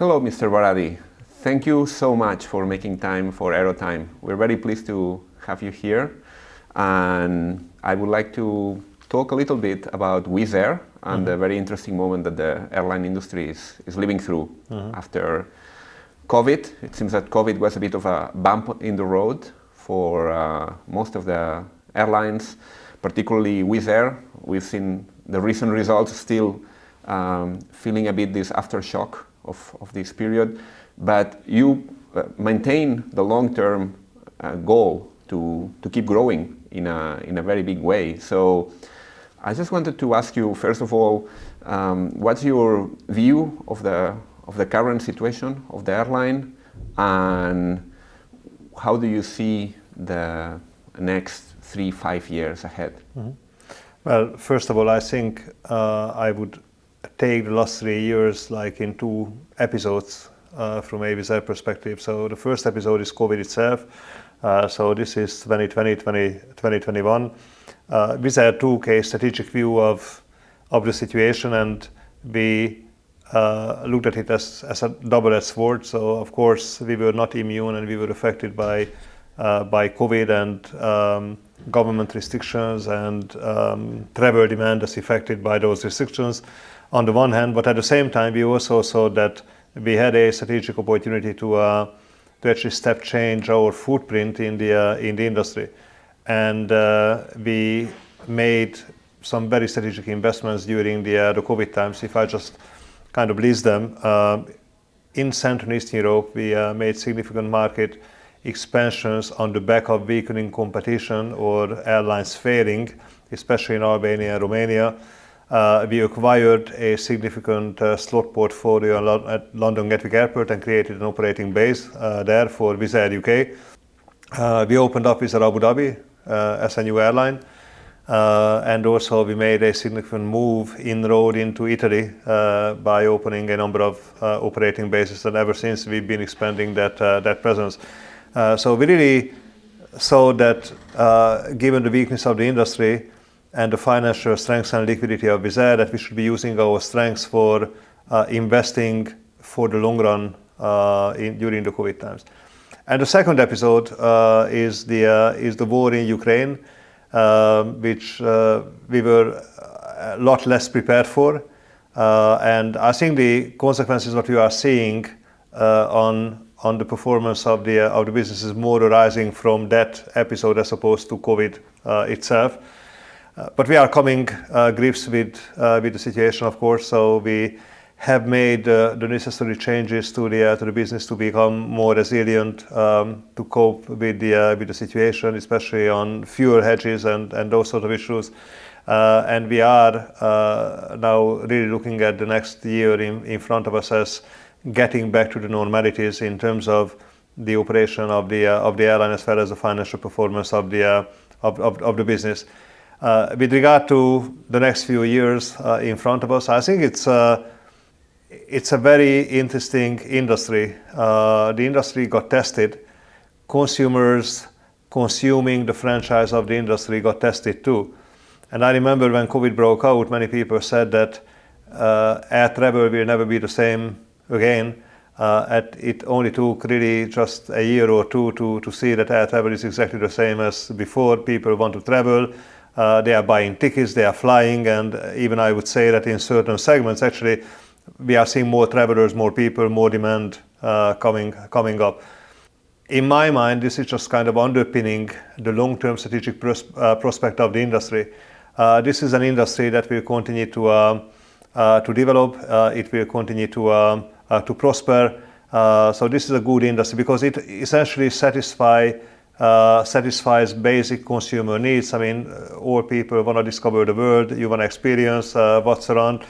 Hello, Mr. Váradi. Thank you so much for making time for AeroTime. We're very pleased to have you here, and I would like to talk a little bit about Wizz Air and the very interesting moment that the airline industry is living through after COVID. It seems that COVID was a bit of a bump in the road for most of the airlines, particularly Wizz Air. We've seen the recent results still feeling a bit this aftershock of this period, but you maintain the long-term goal to keep growing in a very big way. So I just wanted to ask you, first of all, what's your view of the current situation of the airline, and how do you see the next 3-5 years ahead? Well, first of all, I think I would take the last 3 years like in two episodes from a Wizz Air perspective. So the first episode is COVID itself. So this is 2020, 2021. Wizz Air took a strategic view of the situation, and we looked at it as a double-edged sword. So of course we were not immune, and we were affected by COVID and government restrictions, and travel demand is affected by those restrictions on the one hand, but at the same time we also saw that we had a strategic opportunity to actually step change our footprint in the industry, and we made some very strategic investments during the COVID times. If I just kind of list them, in Central and Eastern Europe we made significant market expansions on the back of weakening competition or airlines failing, especially in Albania and Romania. We acquired a significant slot portfolio at London Gatwick Airport and created an operating base there for Wizz Air UK. We opened up Wizz Air Abu Dhabi as a new airline, and also we made a significant move inroad into Italy by opening a number of operating bases, and ever since we've been expanding that presence. So we really saw that given the weakness of the industry and the financial strength and liquidity of Wizz Air, that we should be using our strengths for investing for the long run during the COVID times. And the second episode is the war in Ukraine, which we were a lot less prepared for, and I think the consequences what we are seeing on the performance of the business is more arising from that episode as opposed to COVID itself. But we are coming grips with the situation, of course. So we have made the necessary changes to the business to become more resilient, to cope with the situation, especially on fuel hedges and those sort of issues. And we are now really looking at the next year in front of us as getting back to the normalities in terms of the operation of the airline as well as the financial performance of the business. With regard to the next few years in front of us, I think it's a very interesting industry. The industry got tested. Consumers consuming the franchise of the industry got tested too. And I remember when COVID broke out, many people said that air travel will never be the same again. It only took really just a year or two to see that air travel is exactly the same as before. People want to travel. They are buying tickets, they are flying, and even I would say that in certain segments, actually, we are seeing more travelers, more people, more demand coming up. In my mind, this is just kind of underpinning the long-term strategic prospect of the industry. This is an industry that will continue to develop. It will continue to prosper. So this is a good industry because it essentially satisfies basic consumer needs. I mean, all people want to discover the world. You want to experience what's around.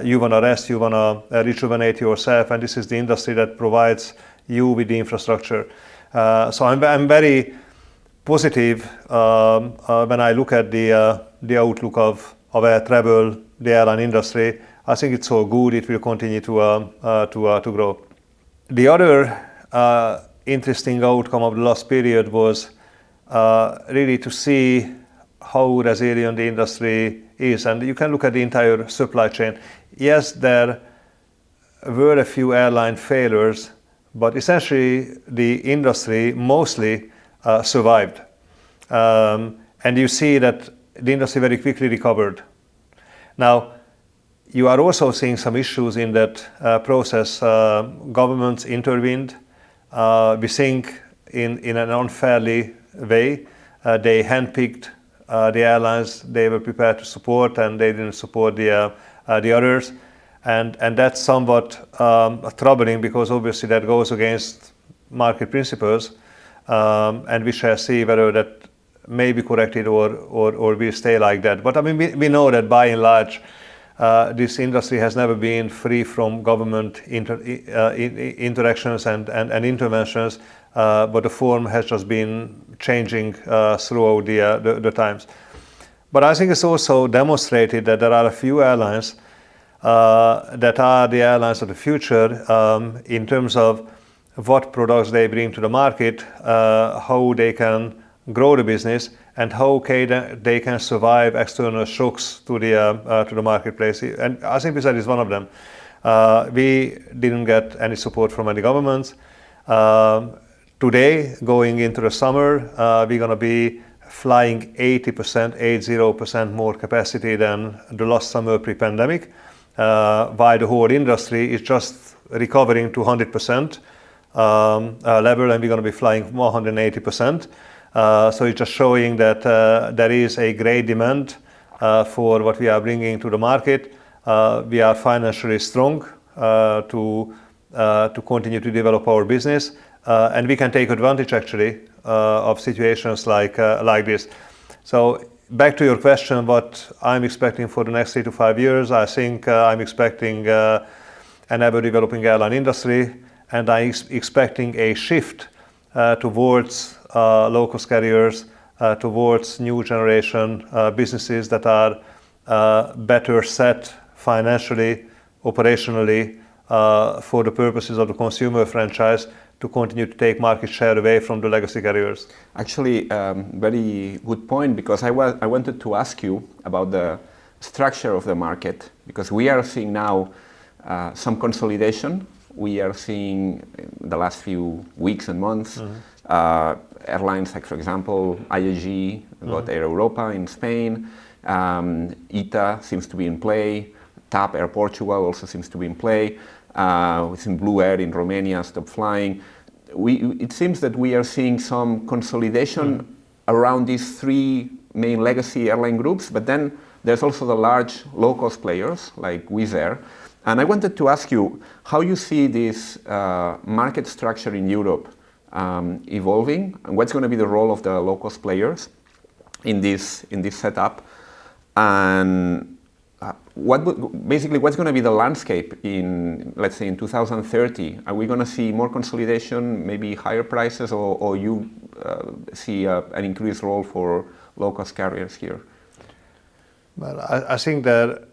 You want to rest. You want to rejuvenate yourself. And this is the industry that provides you with the infrastructure. So I'm very positive when I look at the outlook of air travel, the airline industry. I think it's so good. It will continue to grow. The other interesting outcome of the last period was really to see how resilient the industry is, and you can look at the entire supply chain. Yes, there were a few airline failures, but essentially the industry mostly survived. And you see that the industry very quickly recovered. Now, you are also seeing some issues in that process. Governments intervened. We think in an unfairly way. They handpicked the airlines they were prepared to support, and they didn't support the others. And that's somewhat troubling, because obviously that goes against market principles. And we shall see whether that may be corrected or will stay like that. But I mean, we know that by and large, this industry has never been free from government interactions and interventions, but the form has just been changing throughout the times. But I think it's also demonstrated that there are a few airlines that are the airlines of the future in terms of what products they bring to the market, how they can grow the business, and how they can survive external shocks to the marketplace. And I think Wizz Air is one of them. We didn't get any support from any governments. Today, going into the summer, we're going to be flying 80% more capacity than the last summer pre-pandemic, while the whole industry is just recovering to 100% level, and we're going to be flying 180%. So it's just showing that there is a great demand for what we are bringing to the market. We are financially strong to continue to develop our business, and we can take advantage actually of situations like this. So back to your question, what I'm expecting for the next 3 to 5 years, I think I'm expecting an ever-developing airline industry, and I'm expecting a shift towards low-cost carriers, towards new generation businesses that are better set financially, operationally, for the purposes of the consumer franchise, to continue to take market share away from the legacy carriers. Actually, very good point, because I wanted to ask you about the structure of the market, because we are seeing now some consolidation. We are seeing in the last few weeks and months airlines like, for example, IAG got Air Europa in Spain, ITA seems to be in play, TAP Air Portugal also seems to be in play, within Blue Air in Romania stopped flying. It seems that we are seeing some consolidation around these three main legacy airline groups, but then there's also the large low-cost players like Wizz Air. And I wanted to ask you how you see this market structure in Europe evolving, and what's going to be the role of the low-cost players in this setup, and basically what's going to be the landscape in, let's say, in 2030? Are we going to see more consolidation, maybe higher prices, or you see an increased role for low-cost carriers here? Well, I think that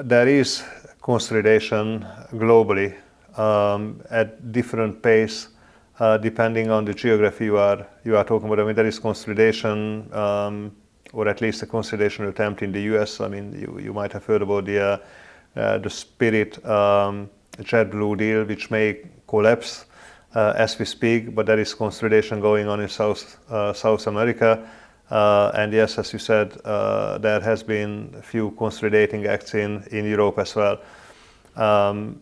there is consolidation globally at different pace, depending on the geography you are talking about. I mean, there is consolidation, or at least a consolidation attempt in the US. I mean, you might have heard about the Spirit JetBlue deal, which may collapse as we speak, but there is consolidation going on in South America. And yes, as you said, there has been a few consolidating acts in Europe as well.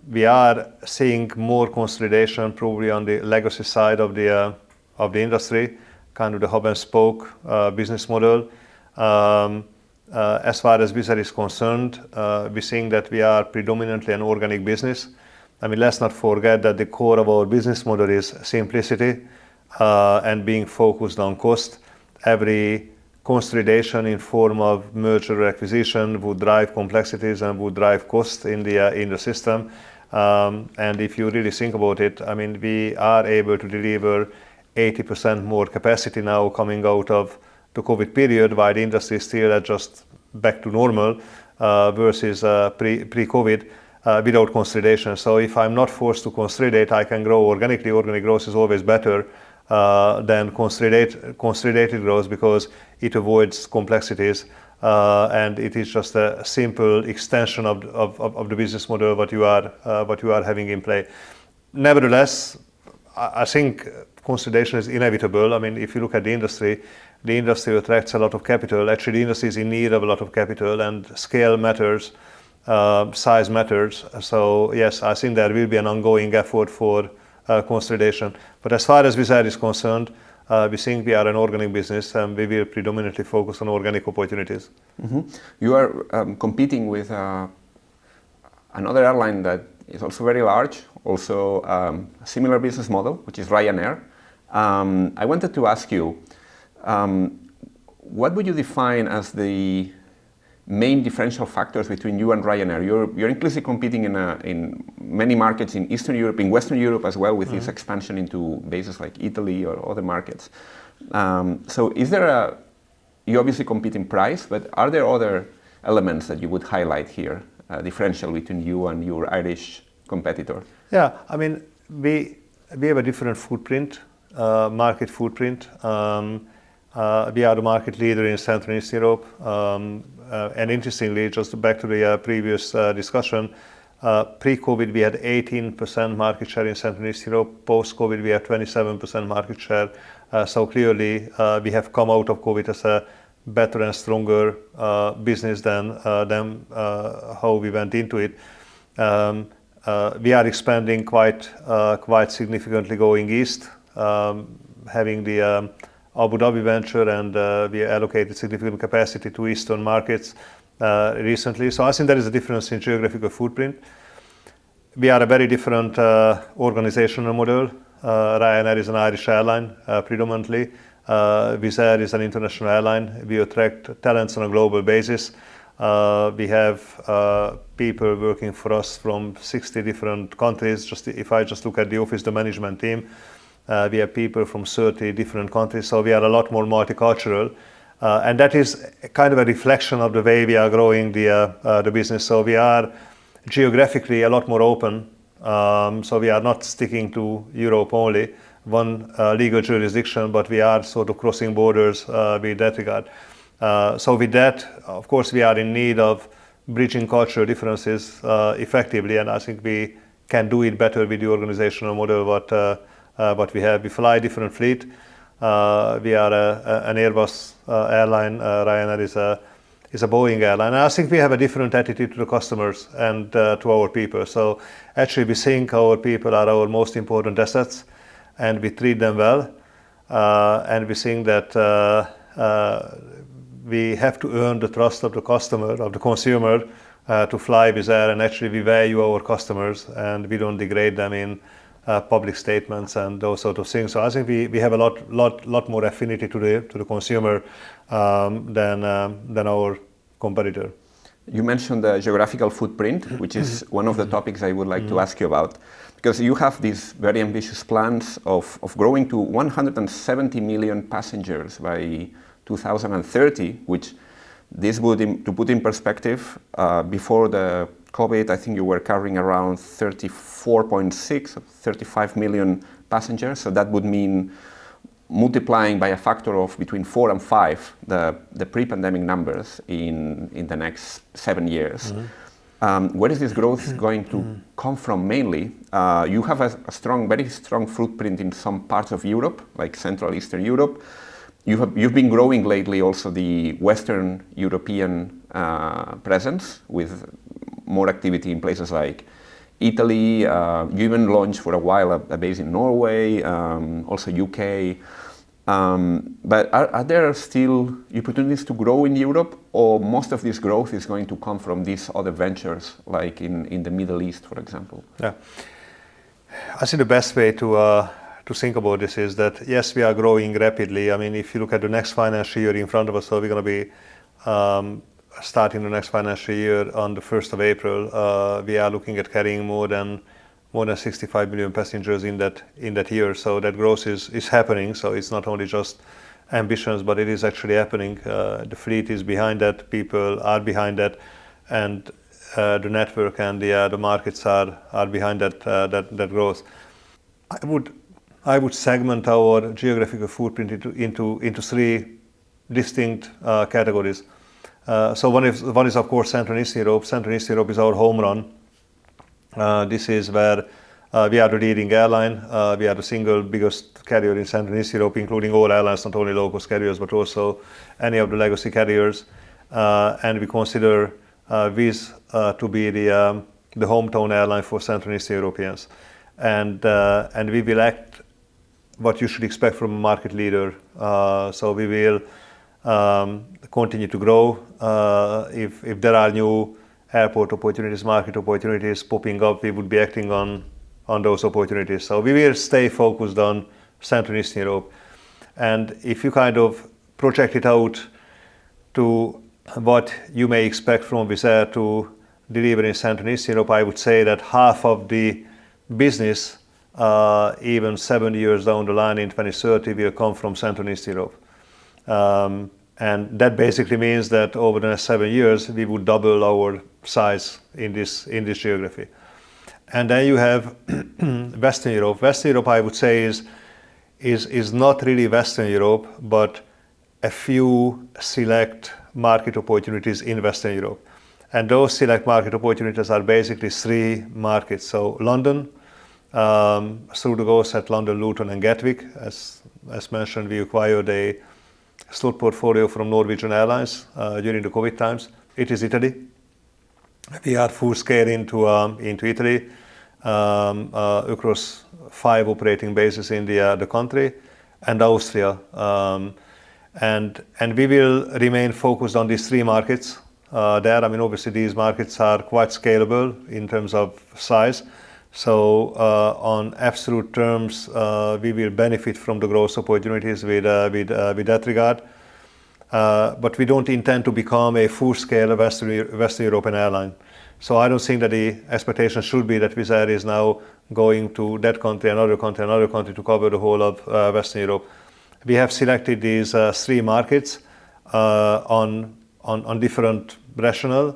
We are seeing more consolidation probably on the legacy side of the industry, kind of the hub and spoke business model. As far as Wizz Air is concerned, we're seeing that we are predominantly an organic business. I mean, let's not forget that the core of our business model is simplicity and being focused on cost. Every consolidation in form of merger or acquisition would drive complexities and would drive cost in the system. And if you really think about it, I mean, we are able to deliver 80% more capacity now coming out of the COVID period, while the industry is still at just back to normal versus pre-COVID without consolidation. So if I'm not forced to consolidate, I can grow organically. Organic growth is always better than consolidated growth, because it avoids complexities and it is just a simple extension of the business model what you are having in play. Nevertheless, I think consolidation is inevitable. I mean, if you look at the industry attracts a lot of capital. Actually, the industry is in need of a lot of capital, and scale matters, size matters. So yes, I think there will be an ongoing effort for consolidation. But as far as Wizz Air is concerned, we think we are an organic business, and we will predominantly focus on organic opportunities. Mm-hmm. You are competing with another airline that is also very large, also a similar business model, which is Ryanair. I wanted to ask you, what would you define as the main differential factors between you and Ryanair? You're increasingly competing in many markets in Eastern Europe, in Western Europe as well, with this expansion into bases like Italy or other markets. So is there you obviously compete in price, but are there other elements that you would highlight here, differential between you and your Irish competitor? Yeah, I mean, we have a different footprint, market footprint. We are the market leader in Central and Eastern Europe. And interestingly, just back to the previous discussion, pre-COVID we had 18% market share in Central and Eastern Europe. Post-COVID we have 27% market share. So clearly we have come out of COVID as a better and stronger business than how we went into it. We are expanding quite significantly going east, having the Abu Dhabi venture, and we allocated significant capacity to eastern markets recently. So I think there is a difference in geographical footprint. We are a very different organizational model. Ryanair is an Irish airline predominantly. Wizz Air is an international airline. We attract talents on a global basis. We have people working for us from 60 different countries. If I just look at the office, the management team, we have people from 30 different countries, so we are a lot more multicultural, and that is kind of a reflection of the way we are growing the business. So we are geographically a lot more open, so we are not sticking to Europe only, one legal jurisdiction, but we are sort of crossing borders with that regard. So with that, of course, we are in need of bridging cultural differences effectively, and I think we can do it better with the organizational model what we have. We fly different fleet. We are an Airbus airline. Ryanair is a Boeing airline. And I think we have a different attitude to the customers and to our people. So actually we think our people are our most important assets, and we treat them well. And we think that we have to earn the trust of the customer, of the consumer, to fly Wizz Air, and actually we value our customers and we don't degrade them in public statements and those sort of things. So I think we have a lot more affinity to the consumer than our competitor. You mentioned the geographical footprint, which is one of the topics I would like to ask you about, because you have these very ambitious plans of growing to 170 million passengers by 2030, which this would, to put in perspective, before the COVID, I think you were covering around 34.6, 35 million passengers. So that would mean multiplying by a factor of between 4 and 5 the pre-pandemic numbers in the next 7 years. Where is this growth going to come from mainly? You have a very strong footprint in some parts of Europe, like Central Eastern Europe. You've been growing lately also the Western European presence with more activity in places like Italy. You even launched for a while a base in Norway, also UK. But are there still opportunities to grow in Europe, or most of this growth is going to come from these other ventures, like in the Middleeast, for example? Yeah, I think the best way to think about this is that yes, we are growing rapidly. I mean, if you look at the next financial year in front of us, so we're going to be starting the next financial year on the 1st of April. We are looking at carrying more than 65 million passengers in that year. So that growth is happening. So it's not only just ambitions, but it is actually happening. The fleet is behind that, people are behind that, and the network and the markets are behind that growth. I would segment our geographical footprint into 3 distinct categories. So one is of course Central and Eastern Europe. Central and Eastern Europe is our home run. This is where we are the leading airline. We are the single biggest carrier in Central and Eastern Europe, including all airlines, not only low-cost carriers, but also any of the legacy carriers. And we consider Wizz to be the hometown airline for Central and Eastern Europeans. And we will act what you should expect from a market leader. So we will continue to grow. If there are new airport opportunities, market opportunities popping up, we would be acting on those opportunities. So we will stay focused on Central and Eastern Europe. And if you kind of project it out to what you may expect from Wizz Air to deliver in Central and Eastern Europe, I would say that half of the business, even 7 years down the line in 2030, will come from Central and Eastern Europe. And that basically means that over the next 7 years, we would double our size in this geography. And then you have Western Europe. Western Europe, I would say, is not really Western Europe, but a few select market opportunities in Western Europe. And those select market opportunities are basically 3 markets. So London, through the growth at London, Luton and Gatwick. As mentioned, we acquired a slot portfolio from Norwegian Airlines during the COVID times. It is Italy. We are full scale into Italy across 5 operating bases in the country, and Austria. And we will remain focused on these 3 markets there. I mean, obviously these markets are quite scalable in terms of size. So on absolute terms, we will benefit from the growth opportunities with that regard. But we don't intend to become a full-scale Western European airline. So I don't think that the expectation should be that Wizz Air is now going to that country, another country to cover the whole of Western Europe. We have selected these 3 markets on different rationale.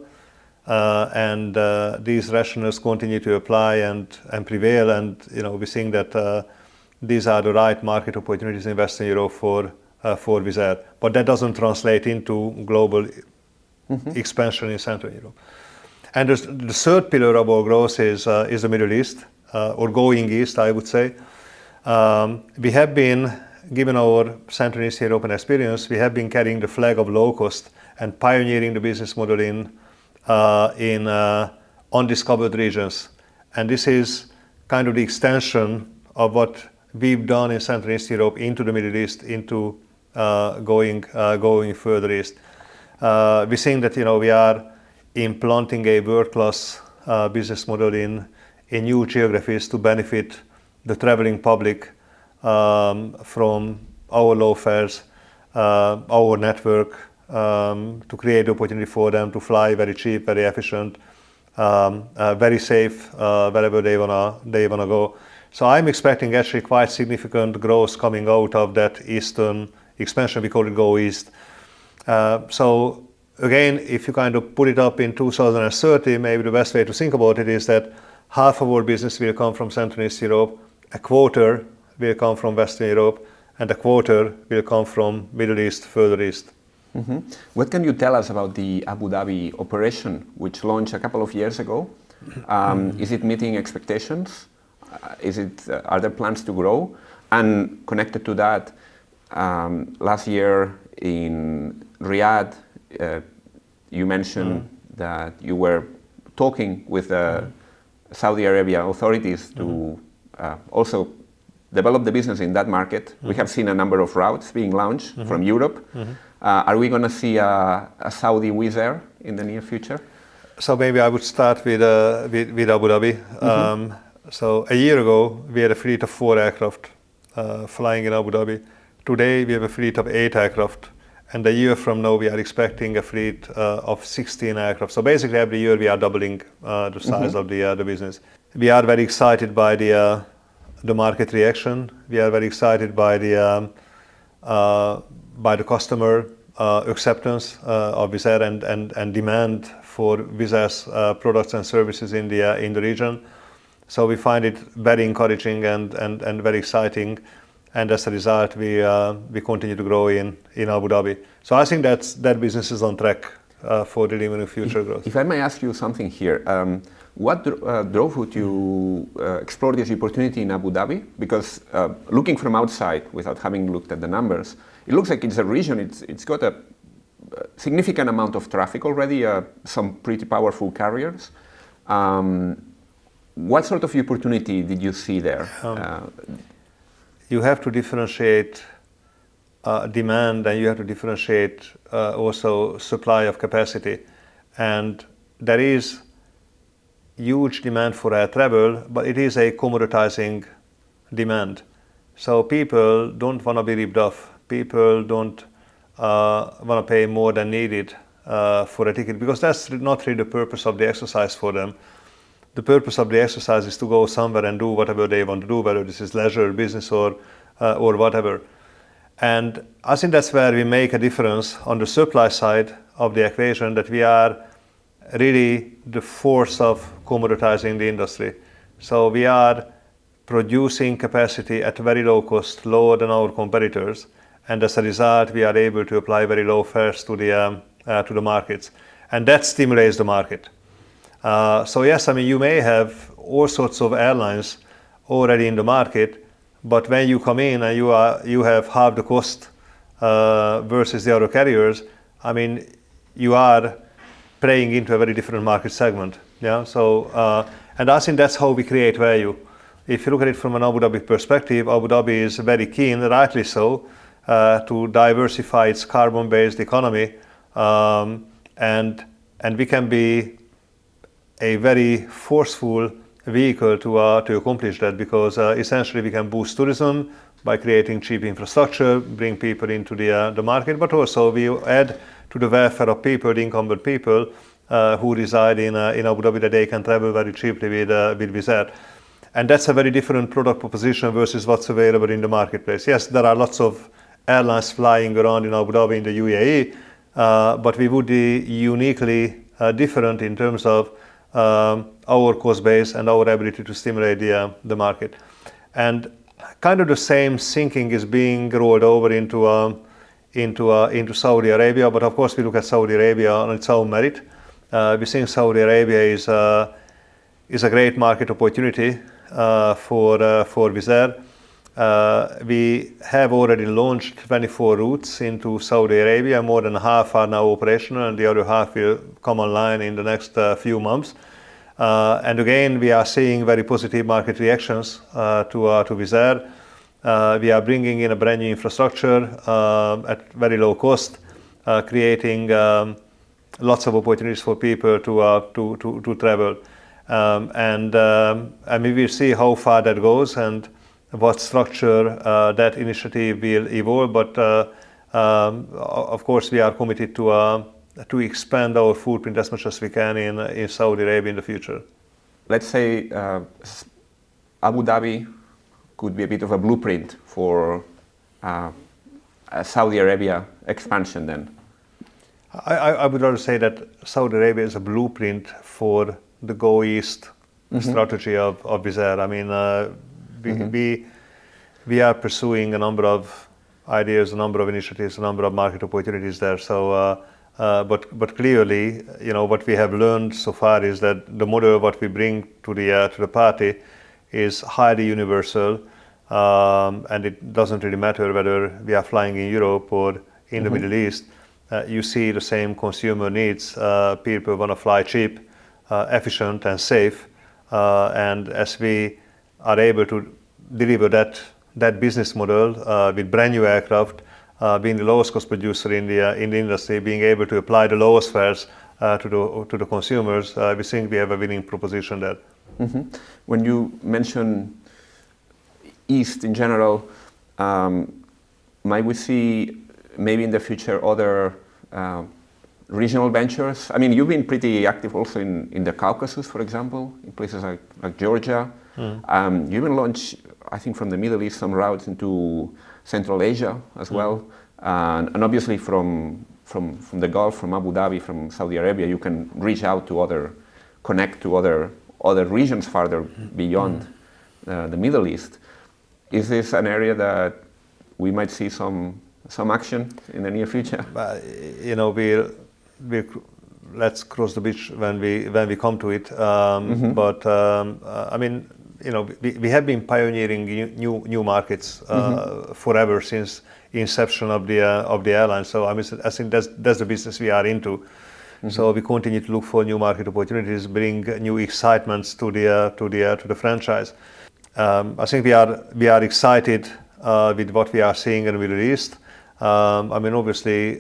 And these rationales continue to apply and prevail, and we think that these are the right market opportunities in Western Europe for Wizz Air. But that doesn't translate into global expansion in Central Europe. And the third pillar of our growth is the Middle East, or going east, I would say. We have been, given our Central and Eastern European experience, we have been carrying the flag of low cost and pioneering the business model in undiscovered regions. And this is kind of the extension of what we've done in Central and Eastern Europe into the Middle East, into going further east. We think that we are implanting a world-class business model in new geographies to benefit the traveling public from our low fares, our network, to create the opportunity for them to fly very cheap, very efficient, very safe wherever they wanna go. So I'm expecting actually quite significant growth coming out of that eastern expansion. We call it Go East. So again, if you kind of put it up in 2030, maybe the best way to think about it is that half of our business will come from Central and Eastern Europe, a quarter will come from Western Europe, and a quarter will come from Middle East, further east. What can you tell us about the Abu Dhabi operation, which launched a couple of years ago? Is it meeting expectations? Are there plans to grow? And connected to that, last year in Riyadh, you mentioned that you were talking with the Saudi Arabia authorities to also develop the business in that market. We have seen a number of routes being launched from Europe. Are we going to see a Saudi Wizz Air in the near future? So maybe I would start with Abu Dhabi. So a year ago, we had a fleet of 4 aircraft flying in Abu Dhabi. Today, we have a fleet of 8 aircraft. And a year from now, we are expecting a fleet of 16 aircraft. So basically, every year, we are doubling the size of the business. We are very excited by the market reaction. We are very excited by the customer acceptance of Wizz Air and demand for Wizz Air's products and services in the region. So we find it very encouraging and very exciting. And as a result, we continue to grow in Abu Dhabi. So I think that business is on track. for delivering future growth. If I may ask you something here, what drove you to explore this opportunity in Abu Dhabi? Because looking from outside, without having looked at the numbers, it looks like it's a region, it's got a significant amount of traffic already, some pretty powerful carriers. What sort of opportunity did you see there? You have to differentiate demand, and you have to differentiate also supply of capacity. And there is huge demand for air travel, but it is a commoditizing demand. So people don't want to be ripped off. People don't want to pay more than needed for a ticket, because that's not really the purpose of the exercise for them. The purpose of the exercise is to go somewhere and do whatever they want to do, whether this is leisure, business, or whatever. And I think that's where we make a difference on the supply side of the equation, that we are really the force of commoditizing the industry. So we are producing capacity at very low cost, lower than our competitors, and as a result, we are able to apply very low fares to the markets, and that stimulates the market. So yes, I mean, you may have all sorts of airlines already in the market, but when you come in and you have half the cost versus the other carriers, I mean, you are playing into a very different market segment. Yeah. So and I think that's how we create value. If you look at it from an Abu Dhabi perspective, Abu Dhabi is very keen, rightly so, to diversify its carbon-based economy, and we can be a very forceful vehicle to accomplish that, because essentially we can boost tourism by creating cheap infrastructure, bring people into the market, but also we add to the welfare of people, the incumbent people who reside in Abu Dhabi, that they can travel very cheaply with Wizz Air. And that's a very different product proposition versus what's available in the marketplace. Yes, there are lots of airlines flying around in Abu Dhabi, in the UAE, but we would be uniquely different in terms of our cost base and our ability to stimulate the market. And kind of the same thinking is being rolled over into Saudi Arabia, but of course we look at Saudi Arabia on its own merit. We think Saudi Arabia is a great market opportunity for Wizz Air. We have already launched 24 routes into Saudi Arabia. More than half are now operational, and the other half will come online in the next few months. And again, we are seeing very positive market reactions to Wizz Air. We are bringing in a brand new infrastructure at very low cost, creating lots of opportunities for people to travel. And we will see how far that goes and what structure that initiative will evolve. But of course, we are committed to expand our footprint as much as we can in Saudi Arabia in the future. Let's say Abu Dhabi could be a bit of a blueprint for a Saudi Arabia expansion then. I would rather say that Saudi Arabia is a blueprint for the Go East strategy of Wizz Air. I mean, we are pursuing a number of ideas, a number of initiatives, a number of market opportunities there. So, but clearly, you know, what we have learned so far is that the model of what we bring to the party is highly universal, and it doesn't really matter whether we are flying in Europe or in the Middle East. You see the same consumer needs. People want to fly cheap, efficient, and safe. And as we are able to deliver that business model with brand new aircraft, being the lowest cost producer in the industry, being able to apply the lowest fares to the consumers, we think we have a winning proposition there. When you mention East in general, might we see maybe in the future other regional ventures? I mean, you've been pretty active also in the Caucasus, for example, in places like Georgia. You even launched, I think, from the Middle East some routes into Central Asia as well. And obviously from the Gulf, from Abu Dhabi, from Saudi Arabia, you can reach out to connect to other regions farther beyond the Middle East. Is this an area that we might see some action in the near future? You know, let's cross the bridge when we come to it. But I mean, you know, we have been pioneering new markets forever since inception of the airline. So I mean, I think that's the business we are into. So we continue to look for new market opportunities, bring new excitements to the franchise. I think we are excited with what we are seeing in the Middleeast. I mean, obviously,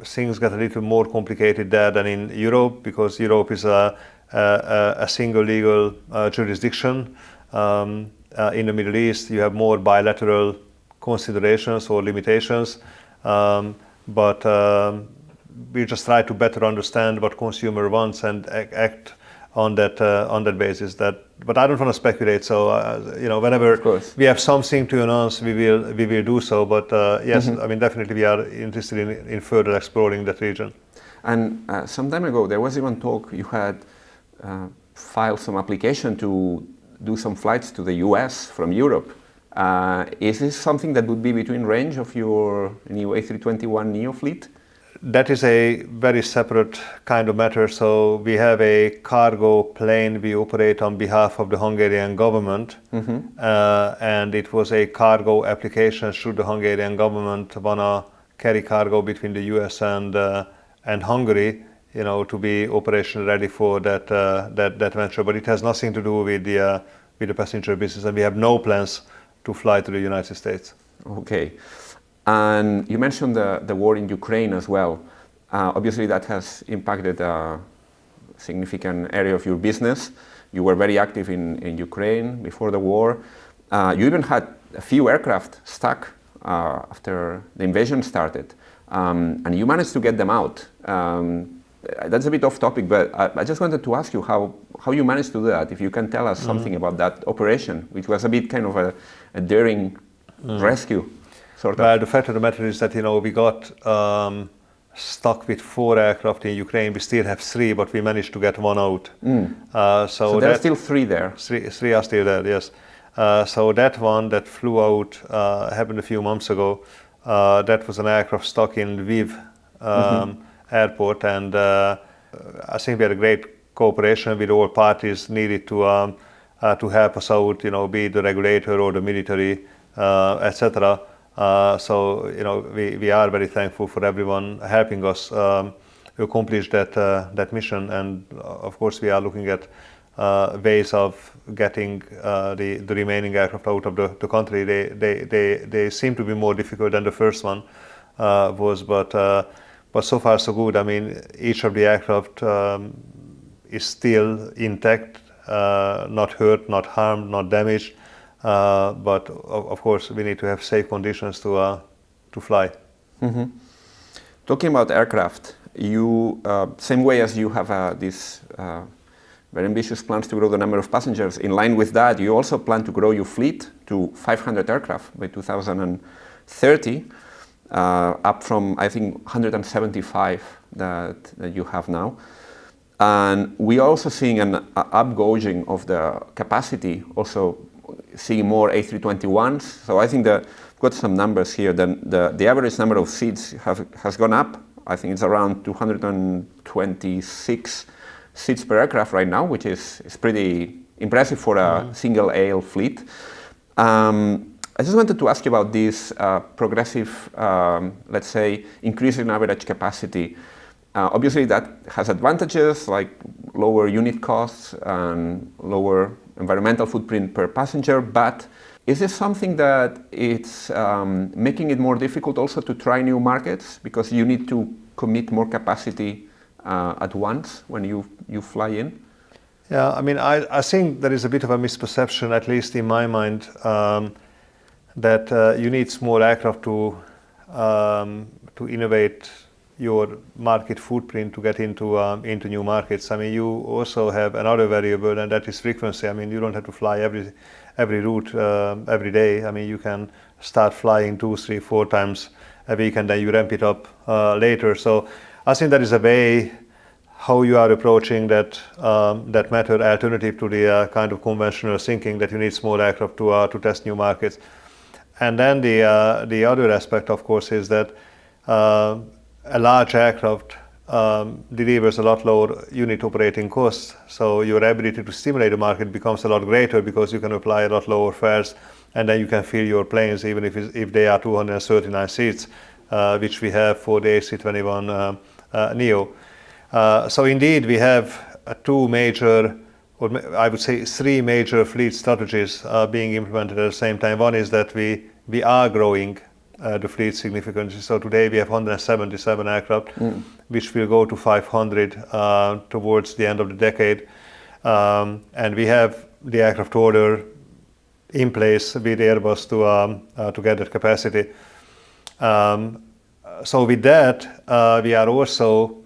things get a little more complicated there than in Europe, because Europe is a single legal jurisdiction. In the Middleeast, you have more bilateral considerations or limitations, but we just try to better understand what consumer wants and act on that basis. But I don't want to speculate. So you know, whenever we have something to announce, we will do so. But yes, I mean, definitely we are interested in further exploring that region. And some time ago, there was even talk you had filed some application to do some flights to the US from Europe. Is this something that would be within range of your new A321neo fleet? That is a very separate kind of matter. So we have a cargo plane we operate on behalf of the Hungarian government, and it was a cargo application should the Hungarian government want to carry cargo between the US and Hungary, you know, to be operation ready for that venture. But it has nothing to do with the passenger business, and we have no plans to fly to the United States. Okay. And you mentioned the war in Ukraine as well. Obviously, that has impacted a significant area of your business. You were very active in Ukraine before the war. You even had a few aircraft stuck after the invasion started, and you managed to get them out. That's a bit off topic, but I just wanted to ask you how you managed to do that. If you can tell us something about that operation, which was a bit kind of a daring rescue. Well, the fact of the matter is that, you know, we got stuck with 4 aircraft in Ukraine. We still have 3, but we managed to get 1 out. So there are still 3 there? 3 are still there, yes. So that one that flew out happened a few months ago. That was an aircraft stuck in Lviv airport, and I think we had a great cooperation with all parties needed to help us out, you know, be it the regulator or the military, etc. So, you know, we are very thankful for everyone helping us accomplish that mission. And of course, we are looking at ways of getting the remaining aircraft out of the country. They seem to be more difficult than the first one was, but so far so good. I mean, each of the aircraft is still intact, not hurt, not harmed, not damaged. But of course, we need to have safe conditions to fly. Talking about aircraft, you same way as you have this very ambitious plans to grow the number of passengers. In line with that, you also plan to grow your fleet to 500 aircraft by 2030, up from I think 175 that you have now. And we are also seeing an upgauging of the capacity, also seeing more A321s. So I think that I've got some numbers here. Then the average number of seats has gone up. I think it's around 226 seats per aircraft right now, which is pretty impressive for a single AL fleet. I just wanted to ask you about this progressive, let's say, increase in average capacity. Obviously, that has advantages like lower unit costs and lower environmental footprint per passenger, but is this something that it's making it more difficult also to try new markets because you need to commit more capacity at once when you fly in? Yeah, I mean, I think there is a bit of a misperception, at least in my mind, that you need small aircraft to innovate your market footprint to get into new markets. I mean, you also have another variable, and that is frequency. I mean, you don't have to fly every route every day. I mean, you can start flying 2, 3, 4 times a week, and then you ramp it up later. So I think that is a way how you are approaching that matter, alternative to the kind of conventional thinking that you need small aircraft to test new markets. And then the other aspect, of course, is that a large aircraft delivers a lot lower unit operating costs. So your ability to stimulate the market becomes a lot greater because you can apply a lot lower fares, and then you can fill your planes even if they are 239 seats, which we have for the A321neo. So indeed we have two major, or I would say three major fleet strategies being implemented at the same time. One is that we are growing the fleet significantly. So today we have 177 aircraft, which will go to 500 towards the end of the decade. And we have the aircraft order in place with Airbus to get that capacity. So with that, we are also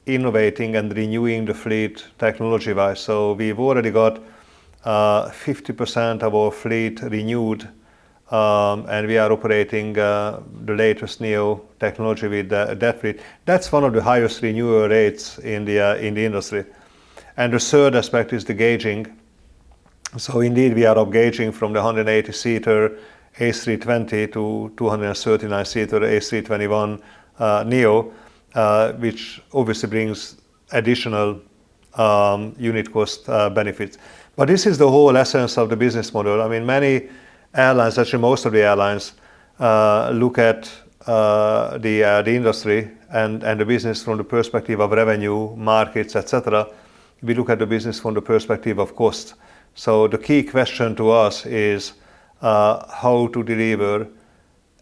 innovating and renewing the fleet technology-wise. So we've already got 50% of our fleet renewed, and we are operating the latest neo technology with that fleet. That's one of the highest renewal rates in the industry. And the third aspect is the gauging. So indeed, we are upgauging from the 180-seater A320 to 239-seater A321neo, which obviously brings additional unit cost benefits. But this is the whole essence of the business model. I mean, many airlines, actually most of the airlines, look at the industry and the business from the perspective of revenue, markets, etc. We look at the business from the perspective of cost. So the key question to us is how to deliver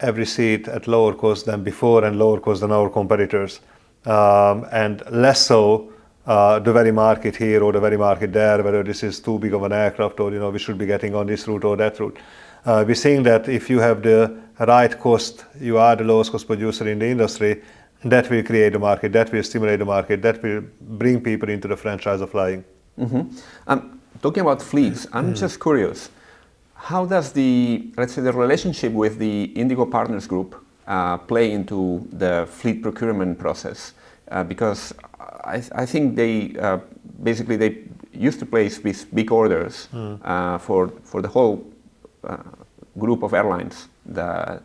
every seat at lower cost than before and lower cost than our competitors, and less so the very market here or the very market there, whether this is too big of an aircraft or we should be getting on this route or that route. We're seeing that if you have the right cost, you are the lowest cost producer in the industry, that will create the market, that will stimulate the market, that will bring people into the franchise of flying. Talking about fleets, I'm just curious, how does let's say the relationship with the Indigo Partners Group play into the fleet procurement process? Because I think they basically they used to place these big orders for the whole group of airlines that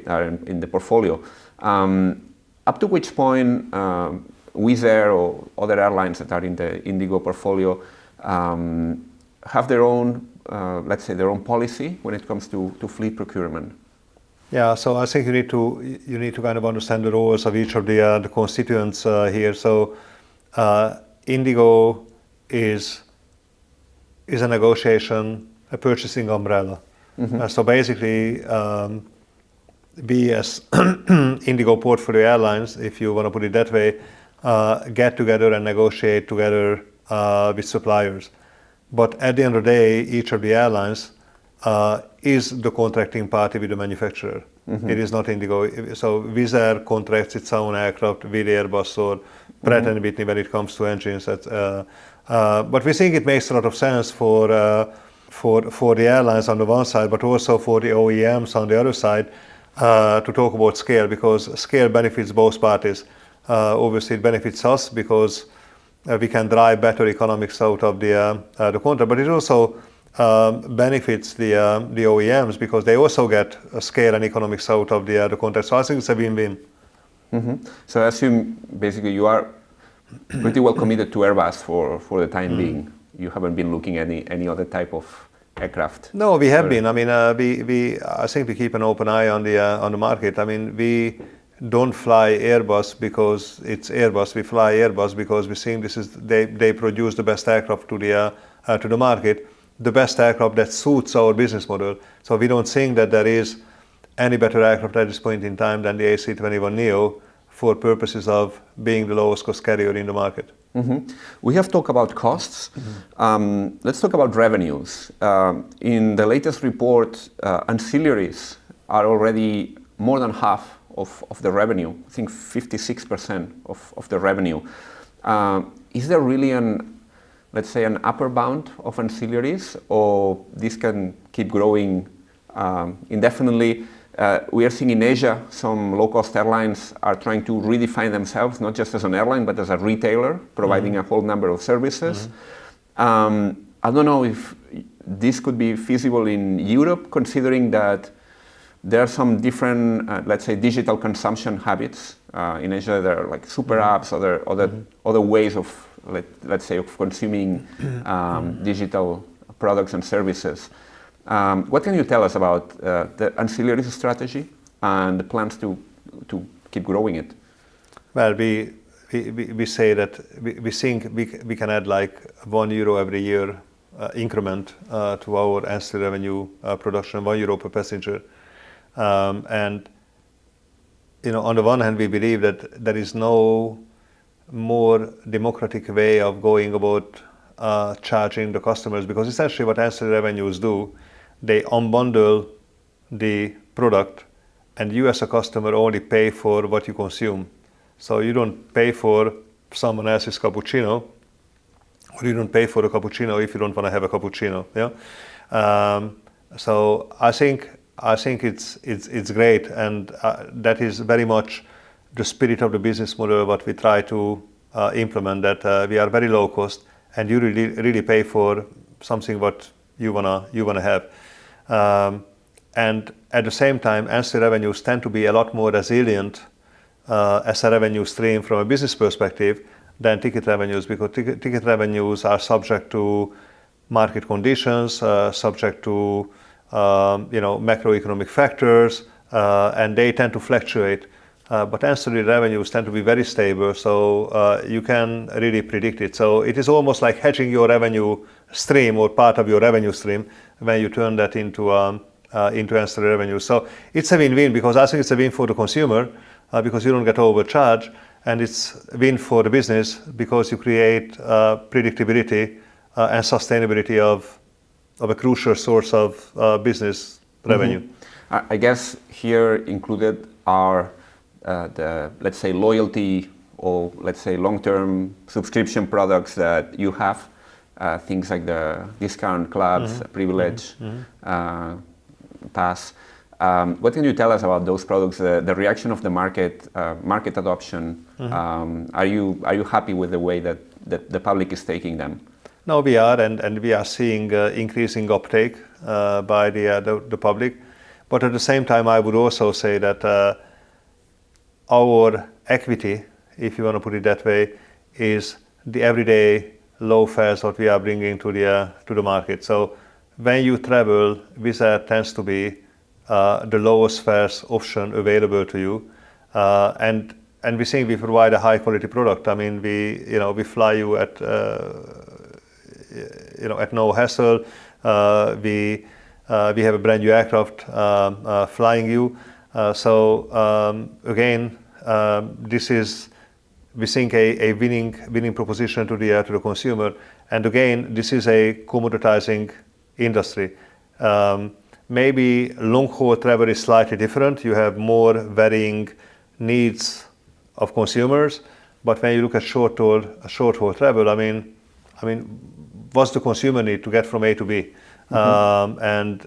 are in the portfolio. Up to which point Wizz Air or other airlines that are in the Indigo portfolio have their own, let's say, their own policy when it comes to fleet procurement? Yeah, so I think you need to kind of understand the roles of each of the constituents here. So Indigo is a negotiation, a purchasing umbrella. So basically, we as Indigo portfolio airlines, if you want to put it that way, get together and negotiate together with suppliers. But at the end of the day, each of the airlines is the contracting party with the manufacturer. It is not Indigo. So Wizz Air contracts its own aircraft with Airbus or Pratt & Whitney when it comes to engines. But we think it makes a lot of sense for the airlines on the one side, but also for the OEMs on the other side, to talk about scale, because scale benefits both parties. Obviously, it benefits us because we can drive better economics out of the contract, but it also benefits the OEMs because they also get a scale and economics out of the contract. So I think it's a win-win. So I assume basically you are pretty well committed to Airbus for the time being. You haven't been looking at any other type of aircraft. No, we have been. I mean, I think we keep an open eye on the market. I mean, we don't fly Airbus because it's Airbus. We fly Airbus because we're seeing they produce the best aircraft to the market, the best aircraft that suits our business model. So we don't think that there is any better aircraft at this point in time than the A321neo for purposes of being the lowest cost carrier in the market. We have talked about costs. Let's talk about revenues. In the latest report, ancillaries are already more than half of the revenue. I think 56% of the revenue. Is there really let's say, an upper bound of ancillaries, or this can keep growing indefinitely? We are seeing in Asia some low-cost airlines are trying to redefine themselves, not just as an airline, but as a retailer, providing a whole number of services. I don't know if this could be feasible in Europe, considering that there are some different, let's say, digital consumption habits In Asia, there are like super apps, other ways of let's say of consuming digital products and services. What can you tell us about the ancillaries strategy and the plans to keep growing it? Well, we say that we think we can add like €1 every year increment to our ancillary revenue production, €1 per passenger. And on the one hand, we believe that there is no more democratic way of going about charging the customers, because essentially what ancillary revenues do, they unbundle the product, and you as a customer only pay for what you consume. So you don't pay for someone else's cappuccino, or you don't pay for a cappuccino if you don't want to have a cappuccino. Yeah. So I think it's great, and that is very much the spirit of the business model what we try to implement. That we are very low cost, and you really pay for something what you wanna have. And at the same time, ancillary revenues tend to be a lot more resilient as a revenue stream from a business perspective than ticket revenues, because ticket revenues are subject to market conditions, subject to macroeconomic factors, and they tend to fluctuate. But ancillary revenues tend to be very stable, so you can really predict it. So it is almost like hedging your revenue stream or part of your revenue stream when you turn that into ancillary revenue. So it's a win-win, because I think it's a win for the consumer because you don't get overcharged, and it's a win for the business because you create predictability and sustainability of a crucial source of business revenue. I guess here included are the, let's say, loyalty or let's say long-term subscription products that you have, things like the discount clubs, privilege, pass. What can you tell us about those products, the reaction of the market, market adoption? Are you happy with the way that the public is taking them? No, we are, and we are seeing increasing uptake by the public. But at the same time, I would also say that our equity, if you want to put it that way, is the everyday low fares that we are bringing to the market. So when you travel, Wizz Air tends to be the lowest fares option available to you, and we think we provide a high quality product. I mean, we fly you at no hassle. We have a brand new aircraft flying you. Again, this is, we think, a winning proposition to the consumer. And again, this is a commoditizing industry. Maybe long-haul travel is slightly different. You have more varying needs of consumers. But when you look at short-haul travel, I mean, what's the consumer need to get from A to B and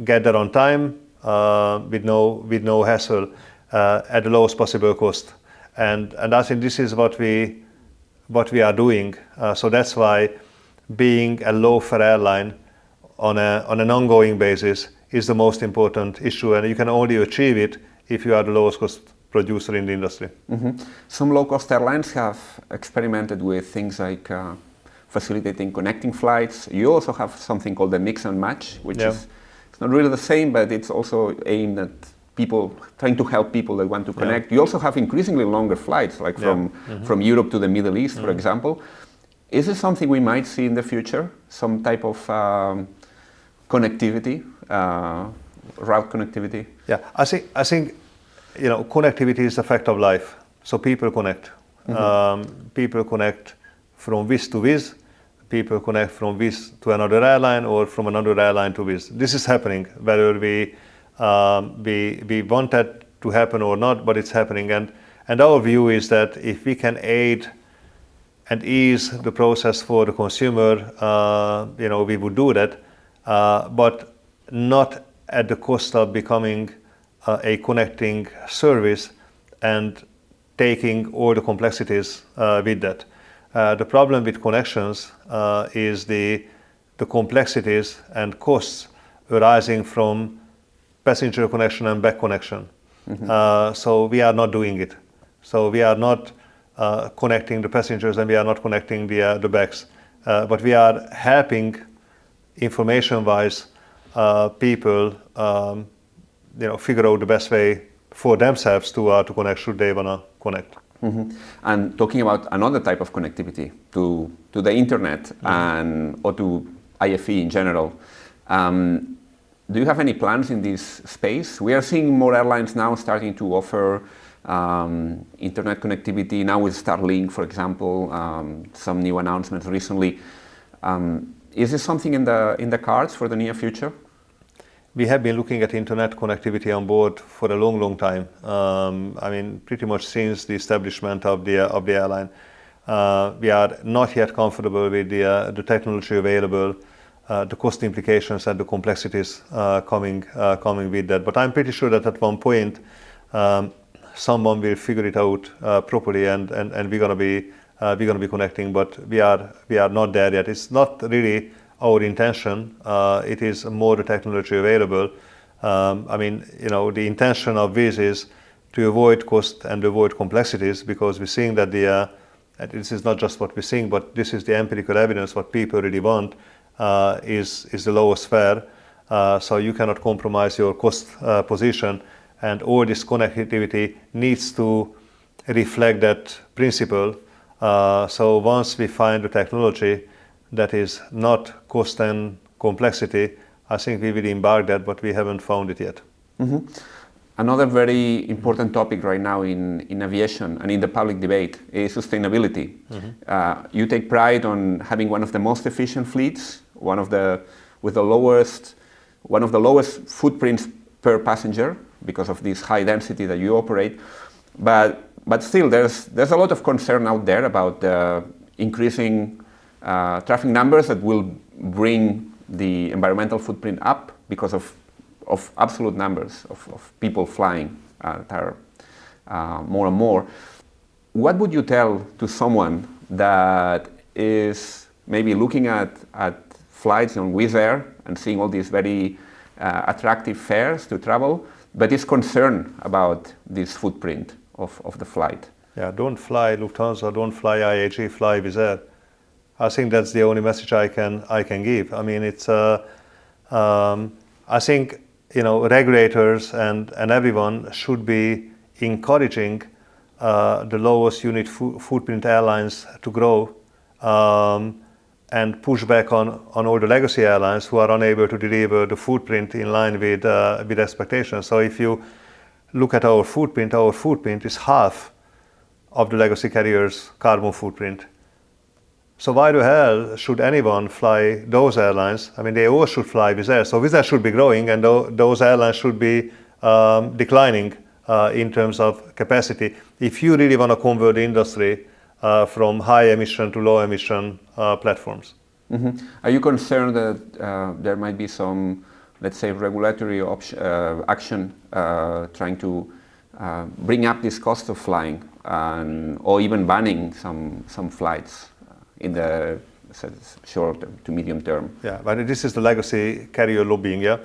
get there on time with no hassle at the lowest possible cost. And I think this is what we are doing. So that's why being a low-fare airline on an ongoing basis is the most important issue, and you can only achieve it if you are the lowest cost producer in the industry. Some low-cost airlines have experimented with things like facilitating connecting flights. You also have something called the mix and match, which is it's not really the same, but it's also aimed at people, trying to help people that want to connect. You also have increasingly longer flights, like from Europe to the Middleeast, for example. Is this something we might see in the future? Some type of connectivity, route connectivity? Yeah, I think connectivity is a fact of life. So people connect. People connect from Wizz to Wizz. People connect from Wizz to another airline or from another airline to Wizz. This is happening, whether we want that to happen or not, but it's happening. And our view is that if we can aid and ease the process for the consumer, we would do that, but not at the cost of becoming a connecting service and taking all the complexities with that. The problem with connections is the complexities and costs arising from passenger connection and back connection. So we are not doing it. So we are not connecting the passengers and we are not connecting the bags. But we are helping information-wise people figure out the best way for themselves to connect should they want to connect. Mm-hmm. And talking about another type of connectivity to the internet or to IFE in general, do you have any plans in this space? We are seeing more airlines now starting to offer internet connectivity, now with Starlink, for example, some new announcements recently. Is this something in the cards for the near future? We have been looking at internet connectivity on board for a long time. Pretty much since the establishment of the airline. We are not yet comfortable with the technology available, the cost implications and the complexities coming with that. But I'm pretty sure that at one point someone will figure it out properly, and we're gonna be connecting. But we are not there yet. It's not really our intention. It is more the technology available. The intention of Wizz is to avoid cost and avoid complexities, because we're seeing that this is not just what we're seeing, but this is the empirical evidence. What people really want is the lowest fare. So you cannot compromise your cost position, and all this connectivity needs to reflect that principle. So once we find the technology that is not cost and complexity, I think we will embark that, but we haven't found it yet. Mm-hmm. Another very important topic right now in aviation and in the public debate is sustainability. Mm-hmm. You take pride on having one of the most efficient fleets, one of the lowest footprints per passenger because of this high density that you operate. But still, there's a lot of concern out there about increasing traffic numbers that will bring the environmental footprint up because of absolute numbers of people flying that are more and more. What would you tell to someone that is maybe looking at flights on Wizz Air and seeing all these very attractive fares to travel, but is concerned about this footprint of the flight? Yeah, don't fly Lufthansa, don't fly IAG, fly Wizz Air. I think that's the only message I can give. I think regulators and everyone should be encouraging the lowest unit footprint airlines to grow, and push back on all the legacy airlines who are unable to deliver the footprint in line with expectations. So if you look at our footprint is half of the legacy carriers' carbon footprint. So why the hell should anyone fly those airlines? They all should fly Wizz Air. So Wizz Air should be growing, and those airlines should be declining in terms of capacity. If you really want to convert the industry from high emission to low emission platforms. Mm-hmm. Are you concerned that there might be some, let's say, regulatory action trying to bring up this cost of flying, or even banning some flights in the short to medium term? Yeah, but this is the legacy carrier lobbying. Yeah,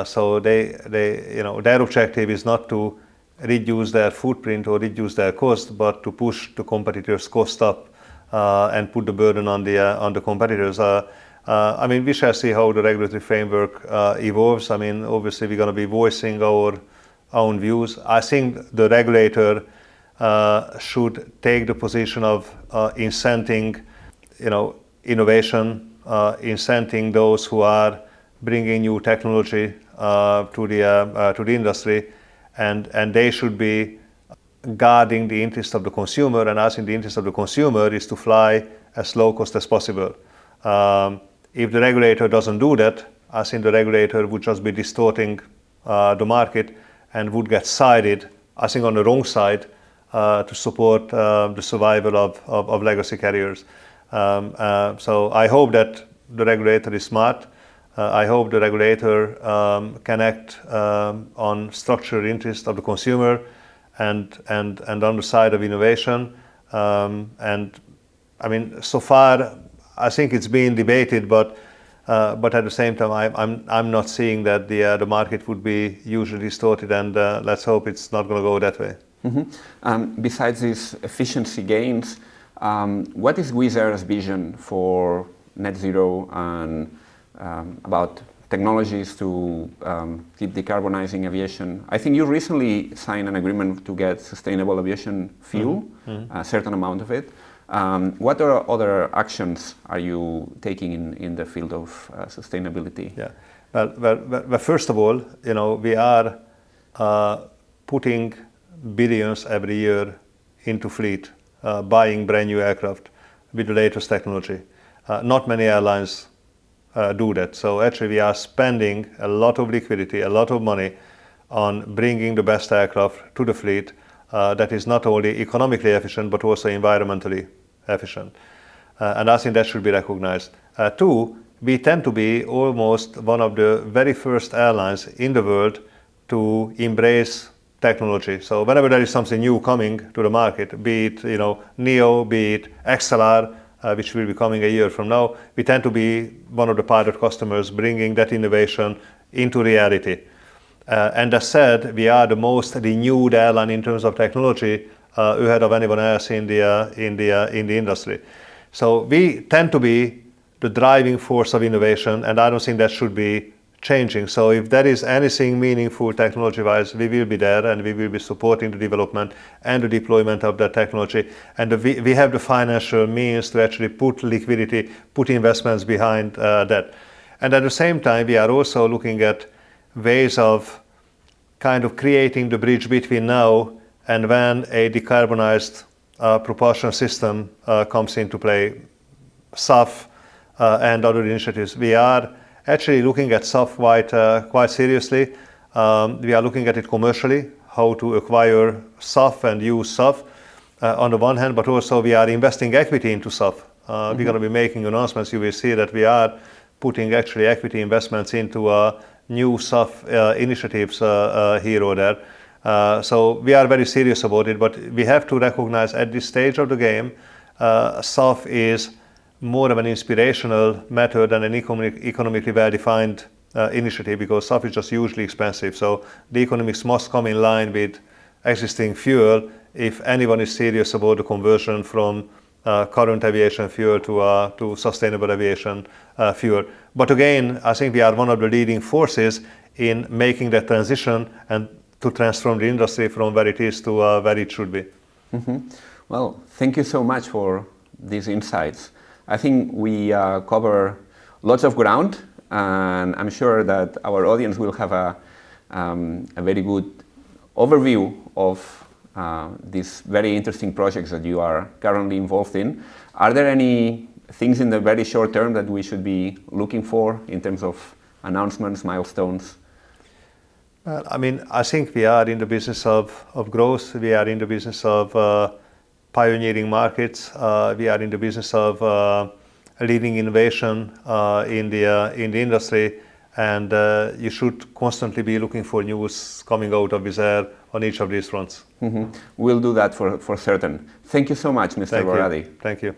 so their objective is not to reduce their footprint or reduce their cost, but to push the competitors' cost up and put the burden on the competitors. We shall see how the regulatory framework evolves. Obviously we're going to be voicing our own views. I think the regulator should take the position of incenting, innovation, incenting those who are bringing new technology to the industry, and they should be guarding the interest of the consumer. And I think the interest of the consumer is to fly as low cost as possible. If the regulator doesn't do that, I think the regulator would just be distorting the market and would get sided, I think, on the wrong side to support the survival of legacy carriers. So I hope that the regulator is smart. I hope the regulator can act on structural interest of the consumer and on the side of innovation. So far, I think it's being debated, but at the same time, I'm not seeing that the market would be hugely distorted, and let's hope it's not going to go that way. Besides these efficiency gains, what is Wizz Air's vision for net zero and about technologies to keep decarbonizing aviation? I think you recently signed an agreement to get sustainable aviation fuel, a certain amount of it. What other actions are you taking in the field of sustainability? Yeah. Well, first of all, we are putting billions every year into fleet, buying brand new aircraft with the latest technology. Not many airlines do that. So actually we are spending a lot of liquidity, a lot of money on bringing the best aircraft to the fleet that is not only economically efficient but also environmentally efficient. And I think that should be recognized. Two, we tend to be almost one of the very first airlines in the world to embrace technology. So whenever there is something new coming to the market, be it Neo, be it XLR, which will be coming a year from now, we tend to be one of the pilot customers bringing that innovation into reality. And as said, we are the most renewed airline in terms of technology ahead of anyone else in the industry. So we tend to be the driving force of innovation, and I don't think that should be changing. So if there is anything meaningful technology-wise, we will be there and we will be supporting the development and the deployment of that technology. And we have the financial means to actually put liquidity, put investments behind that. And at the same time, we are also looking at ways of kind of creating the bridge between now and when a decarbonized propulsion system comes into play, SAF and other initiatives. We are actually looking at SAF quite seriously. We are looking at it commercially, how to acquire SAF and use SAF on the one hand, but also we are investing equity into SAF. We're going to be making announcements. You will see that we are putting actually equity investments into new SAF initiatives here or there. So we are very serious about it, but we have to recognize at this stage of the game, SAF is more of an inspirational method than an economically well-defined initiative, because SAF is just hugely expensive. So the economics must come in line with existing fuel if anyone is serious about the conversion from current aviation fuel to sustainable aviation fuel. But again, I think we are one of the leading forces in making that transition and to transform the industry from where it is to where it should be. Well, thank you so much for these insights. I think we cover lots of ground, and I'm sure that our audience will have a very good overview of these very interesting projects that you are currently involved in. Are there any things in the very short term that we should be looking for in terms of announcements, milestones? Well, I mean, I think we are in the business of growth. We are in the business of pioneering markets. We are in the business of leading innovation in the industry, and you should constantly be looking for news coming out of Wizz Air on each of these fronts. We'll do that for certain. Thank you so much, Mr. Váradi. Thank you.